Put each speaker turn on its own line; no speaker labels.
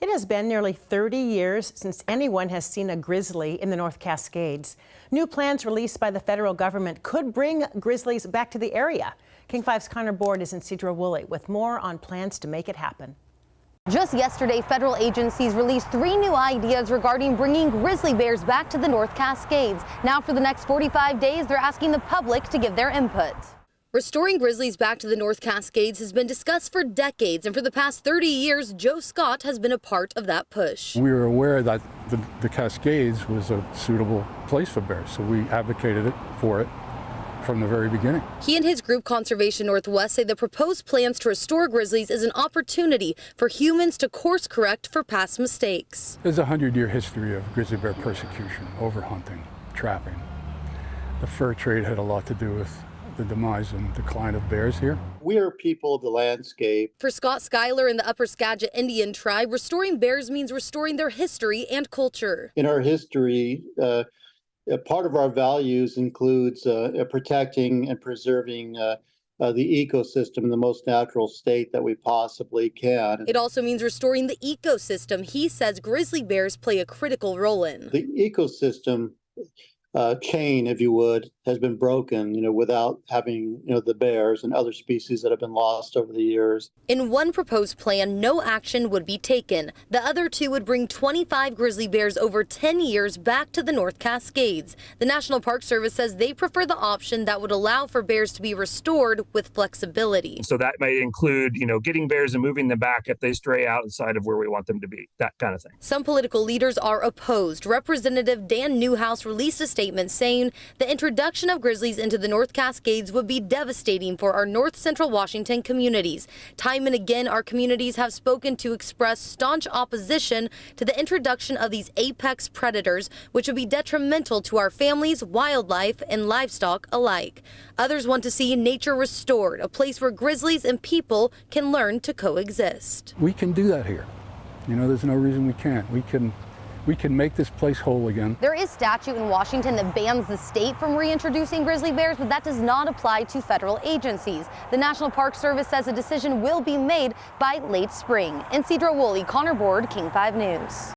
It has been nearly 30 years since anyone has seen a grizzly in the North Cascades. New plans released by the federal government could bring grizzlies back to the area. King 5's Connor Board is in Cedro Woolley with more on plans to make it happen.
Just yesterday, federal agencies released 3 new ideas regarding bringing grizzly bears back to the North Cascades. Now, for the next 45 days, they're asking the public to give their input. Restoring grizzlies back to the North Cascades has been discussed for decades, and for the past 30 years, Joe Scott has been a part of that push.
We were aware that the Cascades was a suitable place for bears, so we advocated for it from the very beginning.
He and his group Conservation Northwest say the proposed plans to restore grizzlies is an opportunity for humans to course correct for past mistakes.
There's a 100-year history of grizzly bear persecution, overhunting, trapping. The fur trade had a lot to do with the demise and decline of bears here.
We are people of the landscape.
For Scott Schuyler and the Upper Skagit Indian tribe, restoring bears means restoring their history and culture.
In our history, part of our values includes protecting and preserving the ecosystem in the most natural state that we possibly can.
It also means restoring the ecosystem he says grizzly bears play a critical role in.
The ecosystem chain, if you would, has been broken, without having, the bears and other species that have been lost over the years.
In one proposed plan, no action would be taken. The other 2 would bring 25 grizzly bears over 10 years back to the North Cascades. The National Park Service says they prefer the option that would allow for bears to be restored with flexibility.
So that may include, getting bears and moving them back if they stray outside of where we want them to be, that kind of thing.
Some political leaders are opposed. Representative Dan Newhouse released a statement saying the introduction of grizzlies into the North Cascades would be devastating for our North Central Washington communities. Time and again, our communities have spoken to express staunch opposition to the introduction of these apex predators, which would be detrimental to our families, wildlife, and livestock alike. Others want to see nature restored, a place where grizzlies and people can learn to coexist.
We can do that here. There's no reason we can't. We can make this place whole again.
There is statute in Washington that bans the state from reintroducing grizzly bears, but that does not apply to federal agencies. The National Park Service says a decision will be made by late spring. In Cedro Woolley, Connor Board, King 5 News.